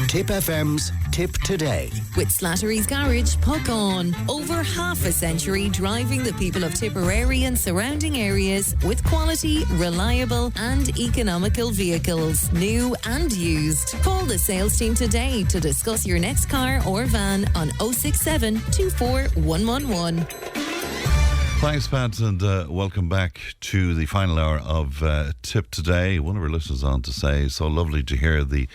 Tip FM's Tip Today. With Slattery's Garage, Puck On. Over half a century driving the people of Tipperary and surrounding areas with quality, reliable and economical vehicles, new and used. Call the sales team today to discuss your next car or van on 067 24 111. Thanks, Pat, and welcome back to the final hour of Tip Today. One of our listeners on to say, so lovely to hear the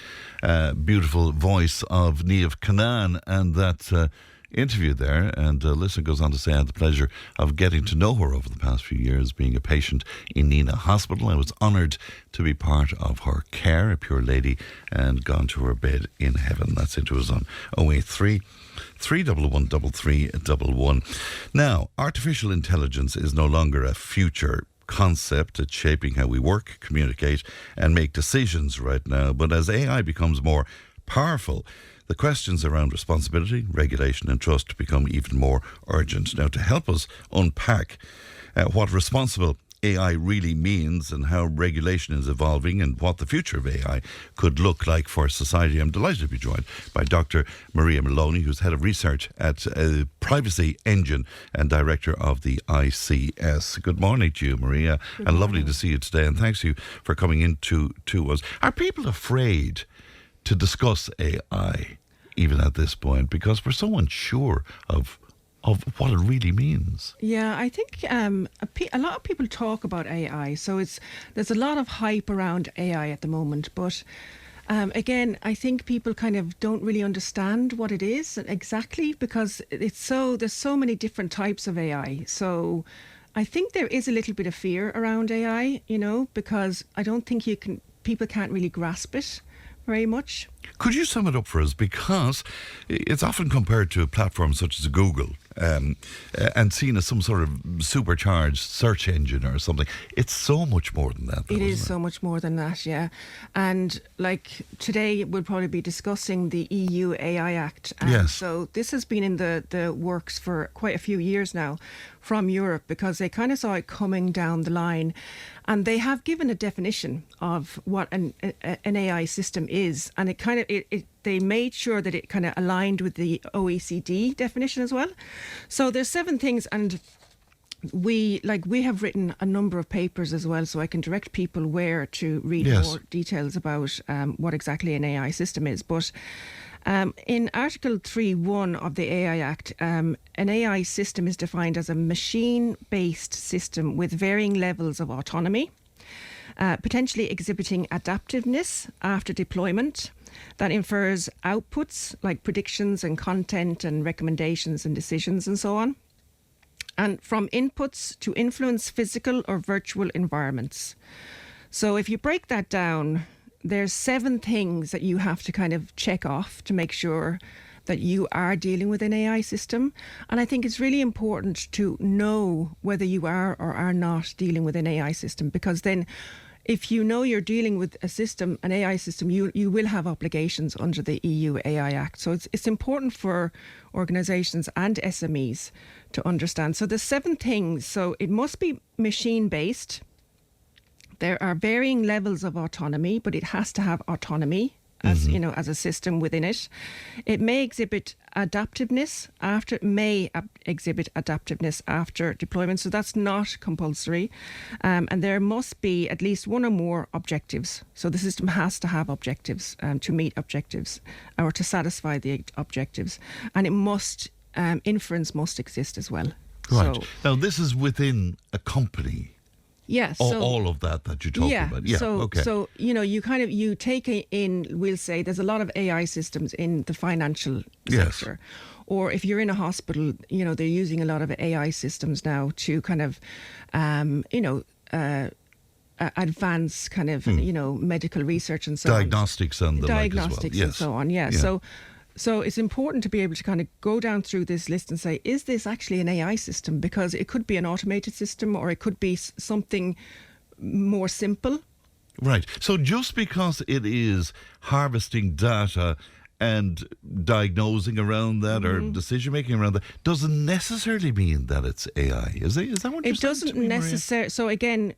beautiful voice of Niamh Canaan and that interview there. And the listener goes on to say, I had the pleasure of getting to know her over the past few years, being a patient in Nina Hospital. I was honoured to be part of her care, a pure lady, and gone to her bed in heaven. That's into us on 083 311 3311. Now, artificial intelligence is no longer a future concept. It's shaping how we work, communicate and make decisions right now. But as AI becomes more powerful, the questions around responsibility, regulation and trust become even more urgent. Now, to help us unpack what responsible AI really means and how regulation is evolving and what the future of AI could look like for society, I'm delighted to be joined by Dr Maria Moloney, who's Head of Research at PrivacyEngine and Director of the ICS. Good morning to you, Maria, and lovely to see you today, and thanks you for coming in to us. Are people afraid to discuss AI even at this point because we're so unsure of what it really means? Yeah, I think a lot of people talk about AI, so there's a lot of hype around AI at the moment, but again, I think people kind of don't really understand what it is exactly because there's so many different types of AI. So I think there is a little bit of fear around AI, because I don't think people can't really grasp it very much. Could you sum it up for us? Because it's often compared to platforms such as Google and seen as some sort of supercharged search engine or something. It's so much more than that, though, It is so much more than that, yeah. And like today we'll probably be discussing the EU AI Act. Yes. So this has been in the works for quite a few years now from Europe because they kind of saw it coming down the line. And they have given a definition of what an AI system is, and they made sure that it kind of aligned with the OECD definition as well. So there's 7 things, and we have written a number of papers as well, so I can direct people where to read more details about what exactly an AI system is. But in Article 3.1 of the AI Act, an AI system is defined as a machine-based system with varying levels of autonomy, potentially exhibiting adaptiveness after deployment, that infers outputs like predictions and content and recommendations and decisions and so on, and from inputs to influence physical or virtual environments. So if you break that down, there's 7 things that you have to kind of check off to make sure that you are dealing with an AI system. And I think it's really important to know whether you are or are not dealing with an AI system, because then if you know you're dealing with an AI system, you will have obligations under the EU AI Act. So it's important for organisations and SMEs to understand. So there's 7 things. So it must be machine-based. There are varying levels of autonomy, but it has to have autonomy as as a system within it. It may exhibit adaptiveness after deployment, so that's not compulsory. And there must be at least one or more objectives. So the system has to have objectives to meet objectives or to satisfy the objectives, and it must inference must exist as well. Right. So, now this is within a company. Yes. All of that you're talking about. Yeah. So you take in, we'll say there's a lot of AI systems in the financial sector. Or if you're in a hospital, they're using a lot of AI systems now to kind of, advance kind of, medical research and so diagnostics on. And the diagnostics like as well. and so on. Yeah. So it's important to be able to kind of go down through this list and say, is this actually an AI system? Because it could be an automated system or it could be something more simple. Right. So just because it is harvesting data and diagnosing around that or decision making around that doesn't necessarily mean that it's AI. Is that what you're saying? It doesn't necessarily. So again,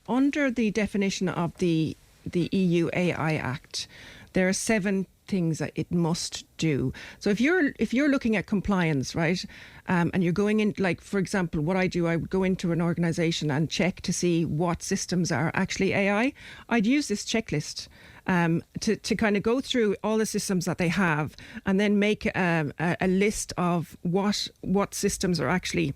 under the definition of the EU AI Act, there are 7 things that it must do. So if you're looking at compliance, right, and you're going in, like for example, what I do, I would go into an organisation and check to see what systems are actually AI. I'd use this checklist to kind of go through all the systems that they have, and then make a list of what systems are actually,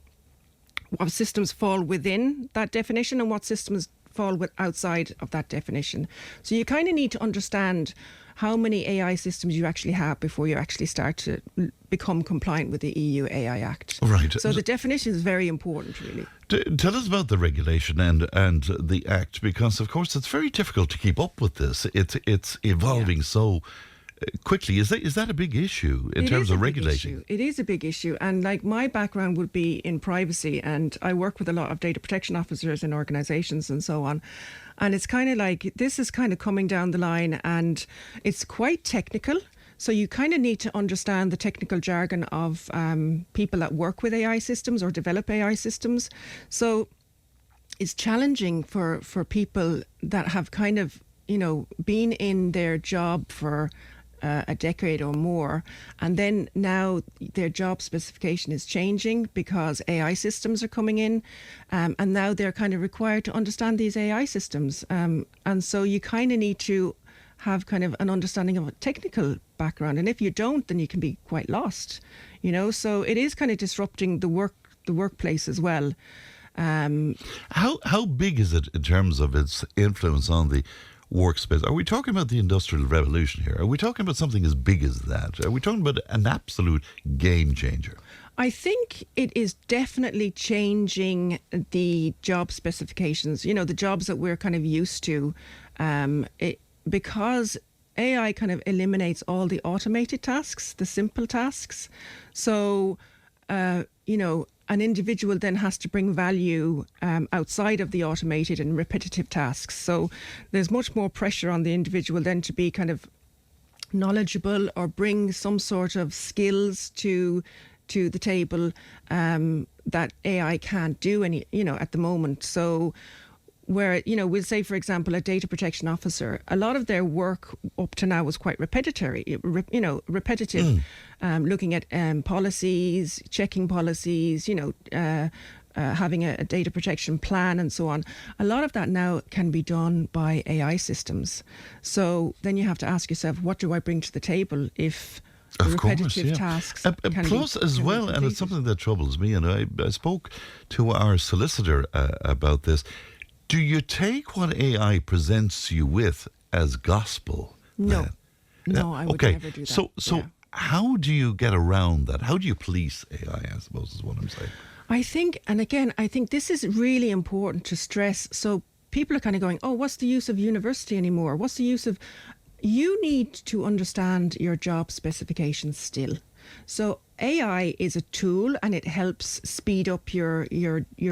what systems fall within that definition and what systems fall outside of that definition. So you kind of need to understand how many AI systems you actually have before you actually start to become compliant with the EU AI Act. Right. So the definition is very important, really. Tell us about the regulation and the Act, because of course it's very difficult to keep up with this. It's evolving so quickly. Is that a big issue in terms of regulating? It is a big issue. And like my background would be in privacy, and I work with a lot of data protection officers in organisations and so on. And it's kind of like, this is kind of coming down the line, and it's quite technical. So you kind of need to understand the technical jargon of people that work with AI systems or develop AI systems. So it's challenging for people that have kind of, been in their job for a decade or more, and then now their job specification is changing because AI systems are coming in, and now they're kind of required to understand these AI systems, and so you kind of need to have kind of an understanding of a technical background, and if you don't, then you can be quite lost, so it is kind of disrupting the workplace as well. How big is it in terms of its influence on the workspace? Are we talking about the Industrial Revolution here? Are we talking about something as big as that? Are we talking about an absolute game changer? I think it is definitely changing the job specifications, the jobs that we're kind of used to, because AI kind of eliminates all the automated tasks, the simple tasks. So, an individual then has to bring value outside of the automated and repetitive tasks. So there's much more pressure on the individual then to be kind of knowledgeable or bring some sort of skills to the table that AI can't do at the moment. So where, we'll say, for example, a data protection officer, a lot of their work up to now was quite repetitive, looking at policies, checking policies, having a data protection plan and so on. A lot of that now can be done by AI systems. So then you have to ask yourself, what do I bring to the table if the repetitive tasks plus as well, and it's something that troubles me, and I spoke to our solicitor about this. Do you take what AI presents you with as gospel? No. No, I would never do that. So how do you get around that? How do you police AI, I suppose, is what I'm saying? I think this is really important to stress. So people are kind of going, oh, what's the use of university anymore? What's the use of... You need to understand your job specifications still. So AI is a tool and it helps speed up your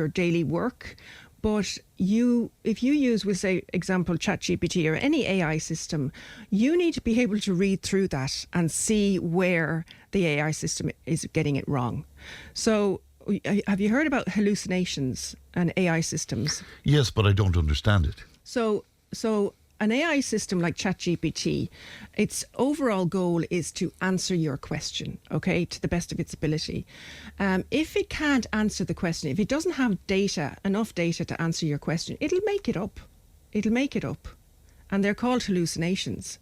daily work. But if you use, we'll say, example, ChatGPT or any AI system, you need to be able to read through that and see where the AI system is getting it wrong. So have you heard about hallucinations and AI systems? Yes, but I don't understand it. So an AI system like ChatGPT, its overall goal is to answer your question, okay, to the best of its ability. If it can't answer the question, if it doesn't have enough data to answer your question, it'll make it up. And they're called hallucinations.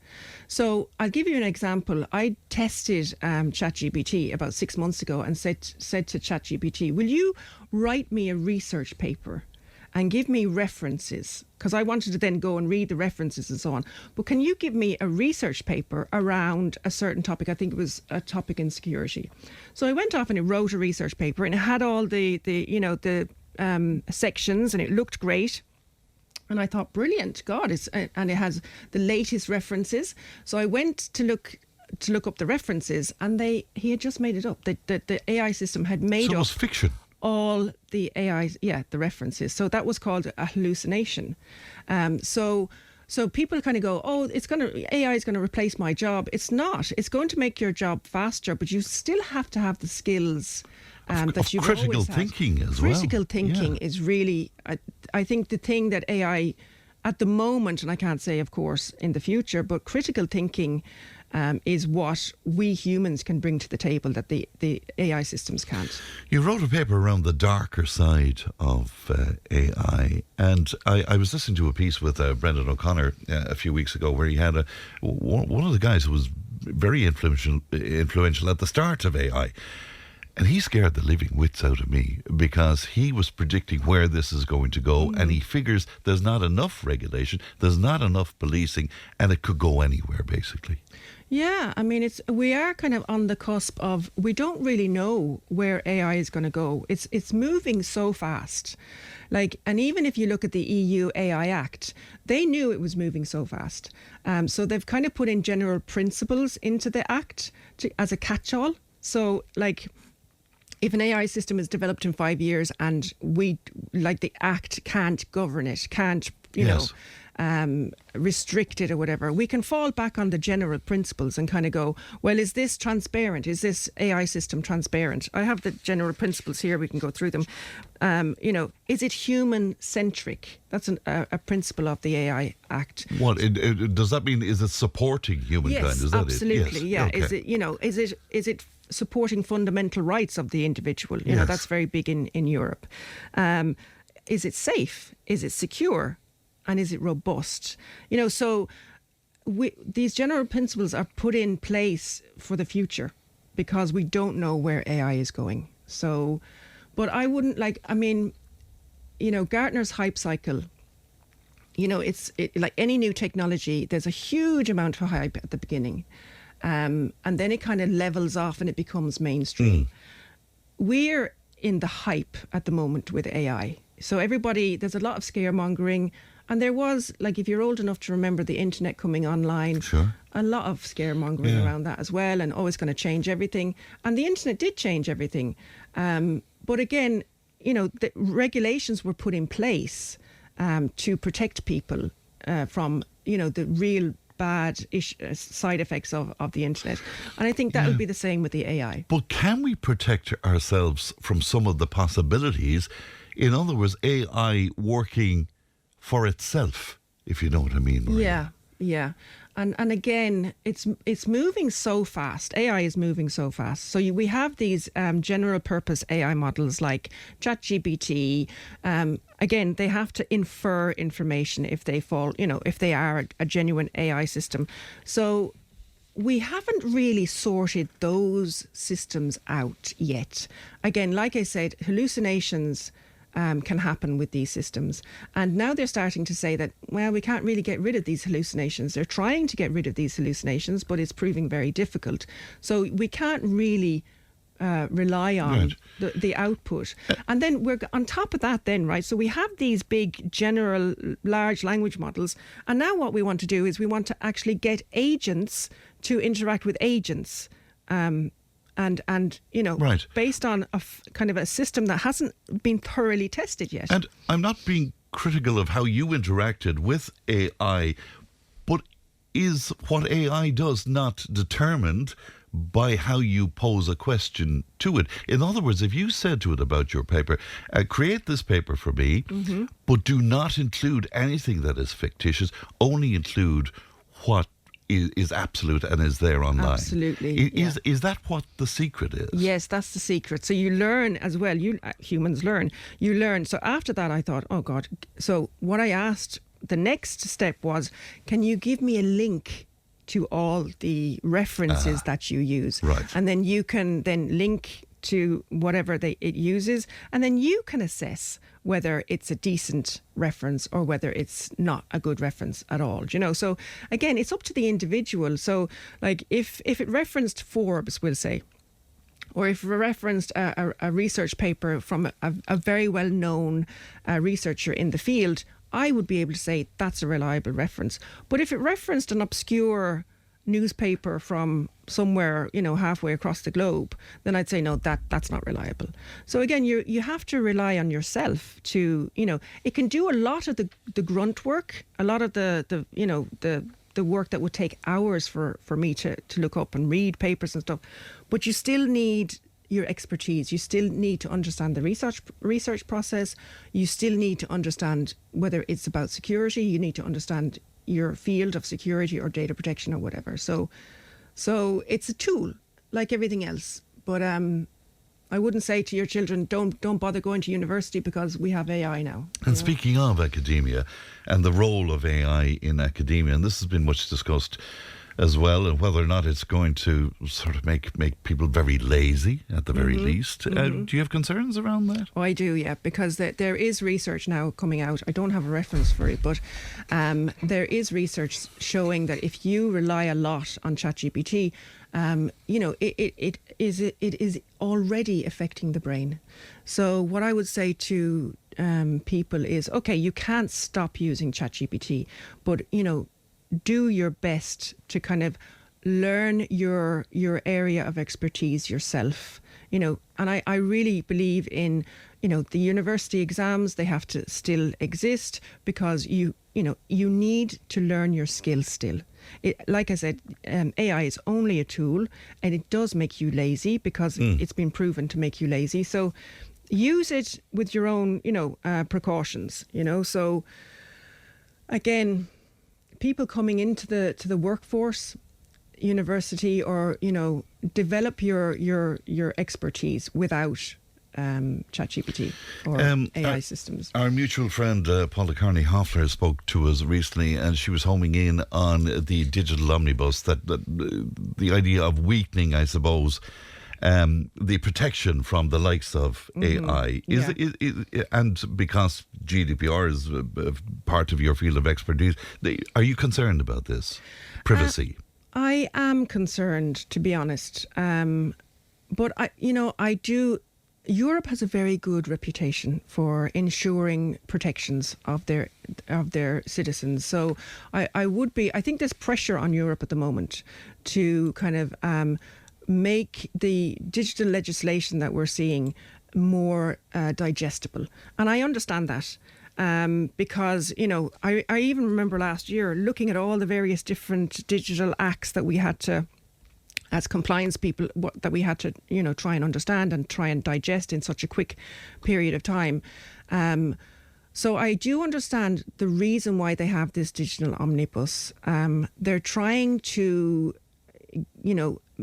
So I'll give you an example. I tested ChatGPT about 6 months ago and said to ChatGPT, will you write me a research paper and give me references, because I wanted to then go and read the references and so on. But can you give me a research paper around a certain topic? I think it was a topic in security. So I went off and it wrote a research paper, and it had all the sections, and it looked great. And I thought, brilliant, God, and it has the latest references. So I went to look up the references, and he had just made it up. The AI system had made up. So it was fiction. All the AI, the references. So that was called a hallucination. So people kind of go, oh, AI is going to replace my job. It's not. It's going to make your job faster, but you still have to have the skills that you've always had. Critical thinking as well. Critical thinking is really, I think, the thing that AI at the moment, and I can't say, of course, in the future, but critical thinking is what we humans can bring to the table that the AI systems can't. You wrote a paper around the darker side of AI, and I was listening to a piece with Brendan O'Connor a few weeks ago where he had one of the guys who was very influential at the start of AI. And he scared the living wits out of me because he was predicting where this is going to go, and he figures there's not enough regulation, there's not enough policing, and it could go anywhere, basically. Yeah, I mean, we are kind of on the cusp of, we don't really know where AI is going to go. It's moving so fast. And even if you look at the EU AI Act, they knew it was moving so fast. So they've kind of put in general principles into the Act as a catch-all. So, if an AI system is developed in 5 years and the Act can't govern it, can't, restrict it or whatever, we can fall back on the general principles and kind of go, well, is this transparent? Is this AI system transparent? I have the general principles here. We can go through them. Is it human-centric? That's a principle of the AI Act. What does that mean? Is it supporting humankind? Yes, is that absolutely. It? Yeah. Okay. Is it supporting fundamental rights of the individual? Yes. That's very big in Europe. Is it safe? Is it secure? And is it robust? So these general principles are put in place for the future because we don't know where AI is going. So, but I wouldn't Gartner's hype cycle, it's like any new technology, there's a huge amount of hype at the beginning. And then it kind of levels off and it becomes mainstream. We're in the hype at the moment with AI. So there's a lot of scaremongering. And there was, if you're old enough to remember the internet coming online, sure, a lot of scaremongering around that as well, and it's going to change everything. And the internet did change everything. But again, the regulations were put in place to protect people from, the real bad side effects of the internet. And I think that would be the same with the AI. But can we protect ourselves from some of the possibilities? In other words, AI working for itself, if you know what I mean, Maria. Yeah. And again, it's moving so fast. AI is moving so fast. So we have these general purpose AI models like ChatGPT. Again, they have to infer information if they if they are a genuine AI system. So we haven't really sorted those systems out yet. Again, like I said, hallucinations can happen with these systems. And now they're starting to say that, well, we can't really get rid of these hallucinations. They're trying to get rid of these hallucinations, but it's proving very difficult. So we can't really rely on the output. And then we're on top of that then, right? So we have these big general large language models. And now what we want to do is we want to actually get agents to interact with agents. Based on kind of a system that hasn't been thoroughly tested yet. And I'm not being critical of how you interacted with AI, but is what AI does not determined by how you pose a question to it? In other words, if you said to it about your paper, create this paper for me, but do not include anything that is fictitious, only include what is absolute and is there online. Absolutely. Is that what the secret is? Yes, that's the secret. So you learn as well. Humans learn. You learn. So after that, I thought, oh God. So what I asked, the next step was, can you give me a link to all the references that you use? Right. And then you can then link to whatever it uses, and then you can assess whether it's a decent reference or whether it's not a good reference at all. So again, it's up to the individual. So if it referenced Forbes, we'll say, or if it referenced a research paper from a very well-known researcher in the field, I would be able to say that's a reliable reference. But if it referenced an obscure newspaper from somewhere, halfway across the globe, then I'd say, no, that's not reliable. So again, you have to rely on yourself to, it can do a lot of the grunt work, a lot of the work that would take hours for me to look up and read papers and stuff. But you still need your expertise. You still need to understand the research process. You still need to understand whether it's about security. You need to understand your field of security or data protection or whatever. So it's a tool like everything else. But I wouldn't say to your children, don't bother going to university because we have AI now. And speaking of academia and the role of AI in academia, and this has been much discussed as well, and whether or not it's going to sort of make people very lazy at the very least. Do you have concerns around that? Oh, I do, yeah, because there is research now coming out. I don't have a reference for it, but there is research showing that if you rely a lot on ChatGPT, it is already affecting the brain. So what I would say to people is, okay, you can't stop using ChatGPT, but do your best to kind of learn your area of expertise yourself, and I really believe in, the university exams. They have to still exist because you need to learn your skills still. Like I said, AI is only a tool, and it does make you lazy because it's been proven to make you lazy. So use it with your own, precautions, so again, people coming into the workforce, university, or develop your expertise without ChatGPT or AI systems. Our mutual friend Paula Carney-Hoffler spoke to us recently, and she was homing in on the digital omnibus, that the idea of weakening, I suppose, the protection from the likes of AI. And because GDPR is part of your field of expertise, are you concerned about this? Privacy? I am concerned, to be honest. But I do. Europe has a very good reputation for ensuring protections of their citizens. So I think there's pressure on Europe at the moment to kind of make the digital legislation that we're seeing more digestible. And I understand that because, I even remember last year looking at all the various different digital acts that we had to, as compliance people, that we had to, try and understand and try and digest in such a quick period of time. So I do understand the reason why they have this digital omnibus. They're trying to,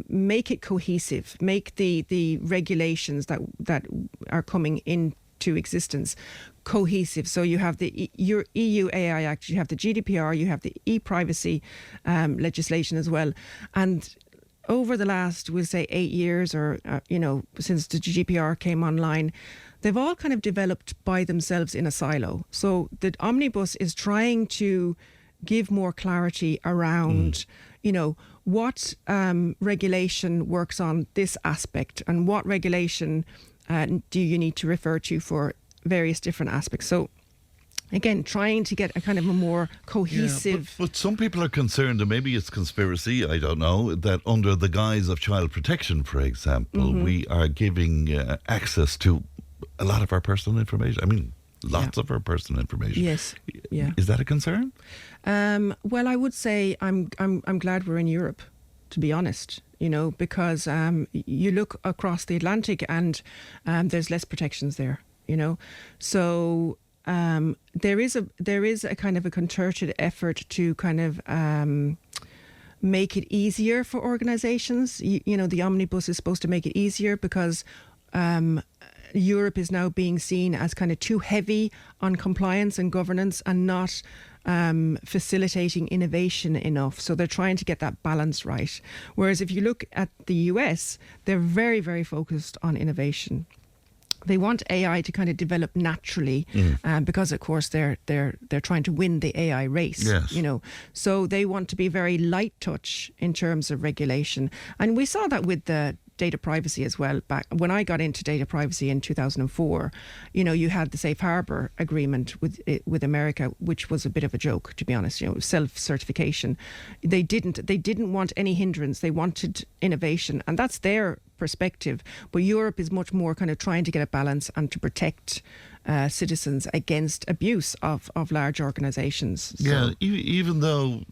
make it cohesive, make the regulations that are coming into existence cohesive. So you have your EU AI Act, you have the GDPR, you have the e-privacy legislation as well. And over the last, we'll say 8 years, or, since the GDPR came online, they've all kind of developed by themselves in a silo. So the omnibus is trying to give more clarity around, what regulation works on this aspect and what regulation do you need to refer to for various different aspects. So again, trying to get a kind of a more cohesive... But some people are concerned, and maybe it's conspiracy, I don't know, that under the guise of child protection, for example, we are giving access to a lot of our personal information. I mean, lots of our personal information. Yes. Yeah. Is that a concern? Well, I would say I'm glad we're in Europe, to be honest, because you look across the Atlantic and there's less protections there, So... there is a kind of a concerted effort to kind of make it easier for organizations. The omnibus is supposed to make it easier because Europe is now being seen as kind of too heavy on compliance and governance and not facilitating innovation enough. So they're trying to get that balance right. Whereas if you look at the US, they're very, very focused on innovation. They want AI to kind of develop naturally, because of course they're trying to win the AI race. Yes. So they want to be very light touch in terms of regulation, and we saw that with the data privacy as well. Back when I got into data privacy in 2004, you had the safe harbor agreement with America, which was a bit of a joke, to be honest. Self-certification. They didn't want any hindrance. They wanted innovation, and that's their perspective. But Europe is much more kind of trying to get a balance and to protect citizens against abuse of large organizations. So. Yeah, even though,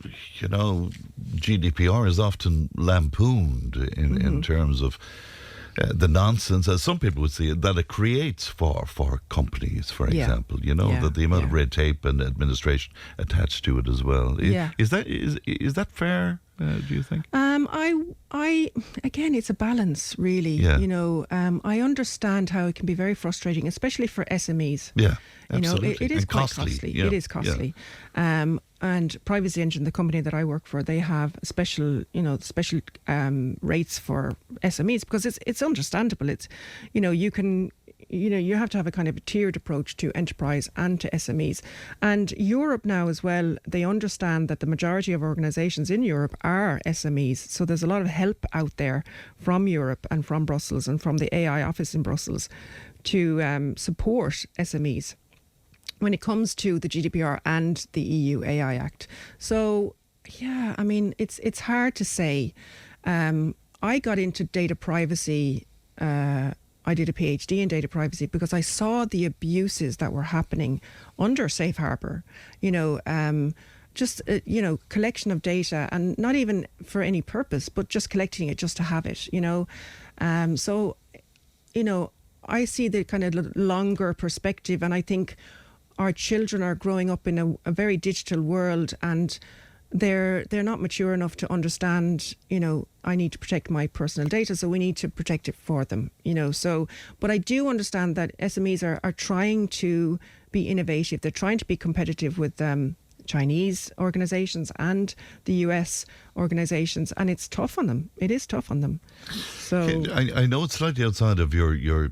GDPR is often lampooned in terms of the nonsense, as some people would see it, that it creates for companies, for example. That the amount of red tape and administration attached to it as well. Yeah. Is that fair? Do you think? I again, it's a balance, really. Yeah. I understand how it can be very frustrating, especially for SMEs. Yeah, absolutely. It is and quite costly. Yeah. It is costly. Yeah. And PrivacyEngine, the company that I work for, they have special rates for SMEs because it's understandable. It's, you have to have a kind of a tiered approach to enterprise and to SMEs. And Europe now as well, they understand that the majority of organisations in Europe are SMEs. So there's a lot of help out there from Europe and from Brussels and from the AI office in Brussels to support SMEs when it comes to the GDPR and the EU AI Act. So, yeah, I mean, it's hard to say. I got into data privacy. I did a PhD in data privacy because I saw the abuses that were happening under Safe Harbour. Collection of data, and not even for any purpose, but just collecting it just to have it. I see the kind of longer perspective, and I think our children are growing up in a very digital world, and they're not mature enough to understand, I need to protect my personal data, so we need to protect it for them, but I do understand that SMEs are trying to be innovative. They're trying to be competitive with Chinese organizations and the US organizations, and it's tough on them. It is tough on them. So I know it's slightly outside of your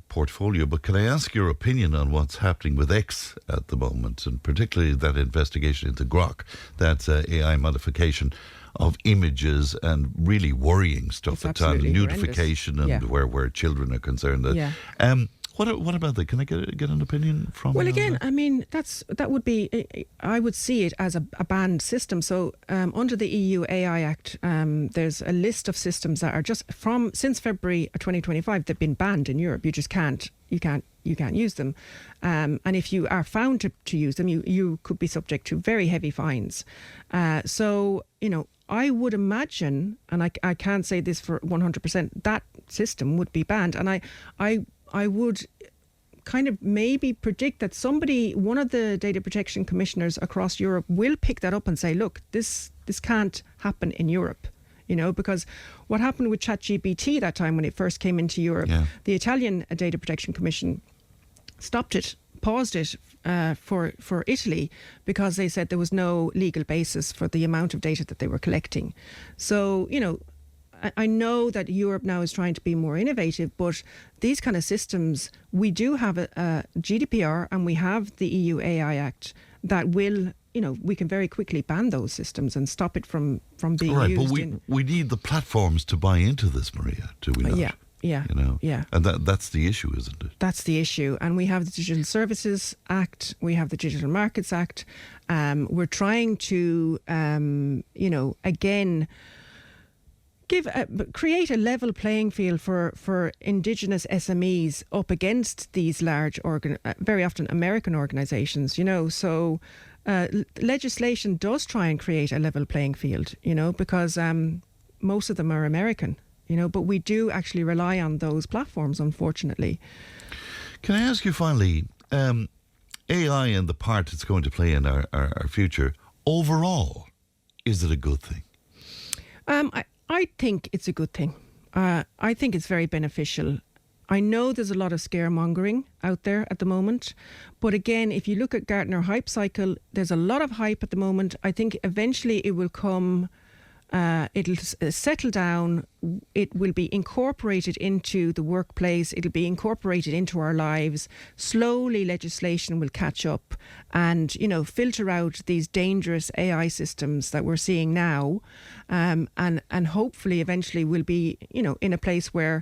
portfolio, but can I ask your opinion on what's happening with X at the moment, and particularly that investigation into Grok, that's AI modification of images and really worrying stuff at times, nudification and where children are concerned. What about that? Can I get an opinion from you? Well, again, I mean, that would be, I would see it as a banned system. So under the EU AI Act, there's a list of systems that are just since February 2025, they've been banned in Europe. You just can't use them. And if you are found to use them, you could be subject to very heavy fines. So, I would imagine, and I can't say this for 100%, that system would be banned. And I would kind of maybe predict that one of the data protection commissioners across Europe will pick that up and say, look, this can't happen in Europe, because what happened with ChatGPT that time when it first came into Europe, the Italian Data Protection Commission stopped it, paused it for Italy because they said there was no legal basis for the amount of data that they were collecting. So, I know that Europe now is trying to be more innovative, but these kind of systems, we do have a GDPR and we have the EU AI Act that will, we can very quickly ban those systems and stop it from being used. Right, but we need the platforms to buy into this, Maria, do we not? Yeah. And that's the issue, isn't it? That's the issue. And we have the Digital Services Act, we have the Digital Markets Act. We're trying to, again, create a level playing field for indigenous SMEs up against these large, very often American organisations. So legislation does try and create a level playing field. Because most of them are American. But we do actually rely on those platforms, unfortunately. Can I ask you finally, AI and the part it's going to play in our future, overall, is it a good thing? I think it's a good thing. I think it's very beneficial. I know there's a lot of scaremongering out there at the moment. But again, if you look at Gartner hype cycle, there's a lot of hype at the moment. I think eventually it will come, it'll settle down. It will be incorporated into the workplace. It'll be incorporated into our lives. Slowly legislation will catch up and, filter out these dangerous AI systems that we're seeing now. And hopefully eventually we'll be, in a place where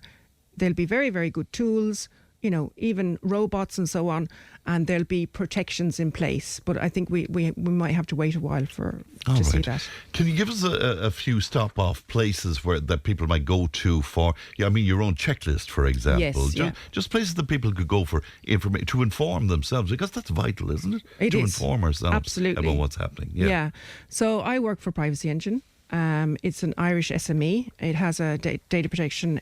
there'll be very, very good tools, even robots and so on, and there'll be protections in place. But I think we might have to wait a while to see that. Can you give us a few stop-off places that people might go to for, your own checklist, for example? Yes, just places that people could go for information, to inform themselves, because that's vital, isn't it? It to is. inform ourselves Absolutely. about what's happening. Yeah. So I work for PrivacyEngine. It's an Irish SME. It has a data protection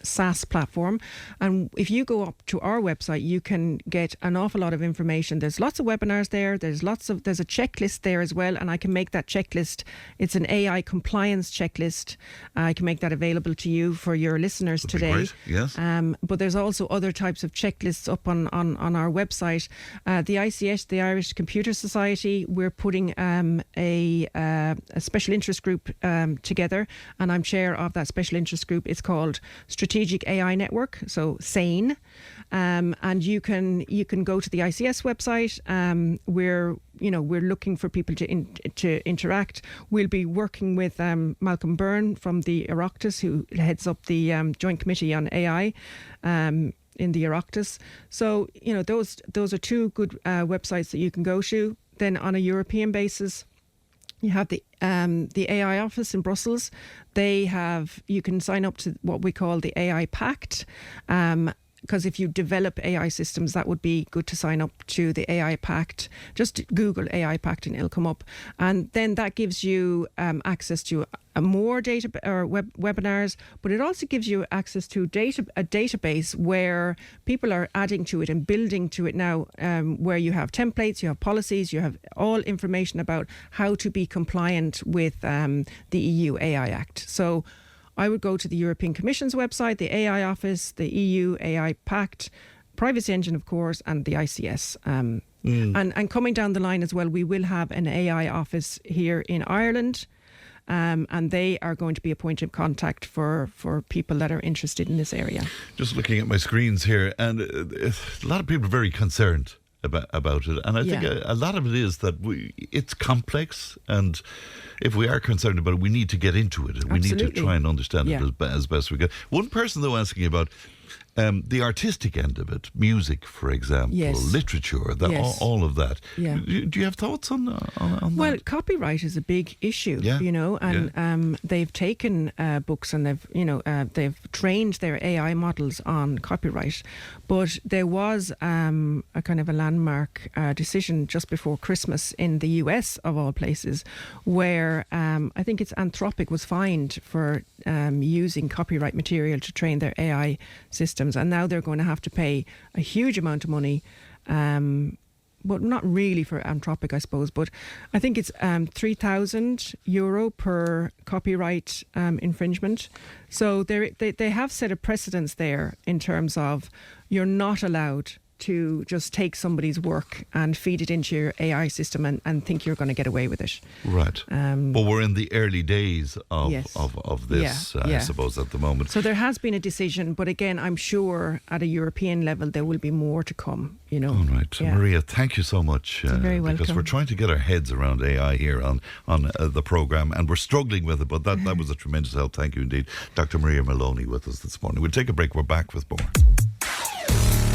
SaaS platform. And if you go up to our website, you can get an awful lot of information. There's lots of webinars there. There's a checklist there as well. And I can make that checklist. It's an AI compliance checklist. I can make that available to you for your listeners That'd be today. great, yes. But there's also other types of checklists up on our website. The ICS, the Irish Computer Society, we're putting a special interest group together, and I'm chair of that special interest group. It's called Strategic AI Network, so SANE. And you can go to the ICS website. We're looking for people to interact. We'll be working with Malcolm Byrne from the Oireachtas, who heads up the Joint Committee on AI in the Oireachtas. So those are two good websites that you can go to. Then on a European basis, you have the AI office in Brussels. You can sign up to what we call the AI Pact. Because if you develop AI systems, that would be good to sign up to the AI Pact. Just Google AI Pact and it'll come up. And then that gives you access to more data or webinars, but it also gives you access to a database where people are adding to it and building to it now, where you have templates, you have policies, you have all information about how to be compliant with the EU AI Act. So I would go to the European Commission's website, the AI Office, the EU AI Pact, PrivacyEngine, of course, and the ICS. And coming down the line as well, we will have an AI office here in Ireland, and they are going to be a point of contact for people that are interested in this area. Just looking at my screens here, and a lot of people are very concerned about it, and I think a lot of it is that it's complex, and if we are concerned about it, we need to get into it. We need to try and understand it as best we can. One person though asking about the artistic end of it, music, for example, literature, all of that. Yeah. Do you have thoughts on that? Well, copyright is a big issue, and they've taken books and they've trained their AI models on copyright. But there was a kind of a landmark decision just before Christmas in the US, of all places, where I think it's Anthropic was fined for using copyright material to train their AI systems. And now they're going to have to pay a huge amount of money, but not really for Anthropic, I suppose. But I think it's €3,000 per copyright infringement. So they have set a precedence there in terms of you're not allowed to just take somebody's work and feed it into your AI system and think you're going to get away with it. Right. But we're in the early days of this, I suppose, at the moment. So there has been a decision, but again, I'm sure at a European level there will be more to come, All right. Maria, thank you so much. You're very welcome. Because we're trying to get our heads around AI here on the programme, and we're struggling with it, but that was a tremendous help. Thank you indeed. Dr Maria Moloney with us this morning. We'll take a break. We're back with more.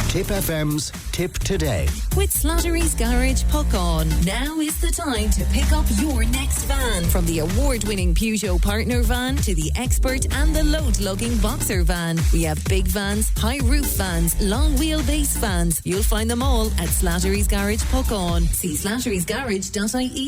Tip FM's Tip Today. With Slattery's Garage Puckon. Now is the time to pick up your next van. From the award-winning Peugeot Partner van to the Expert and the load-lugging Boxer van. We have big vans, high-roof vans, long wheelbase vans. You'll find them all at Slattery's Garage Puckon. See slatterysgarage.ie.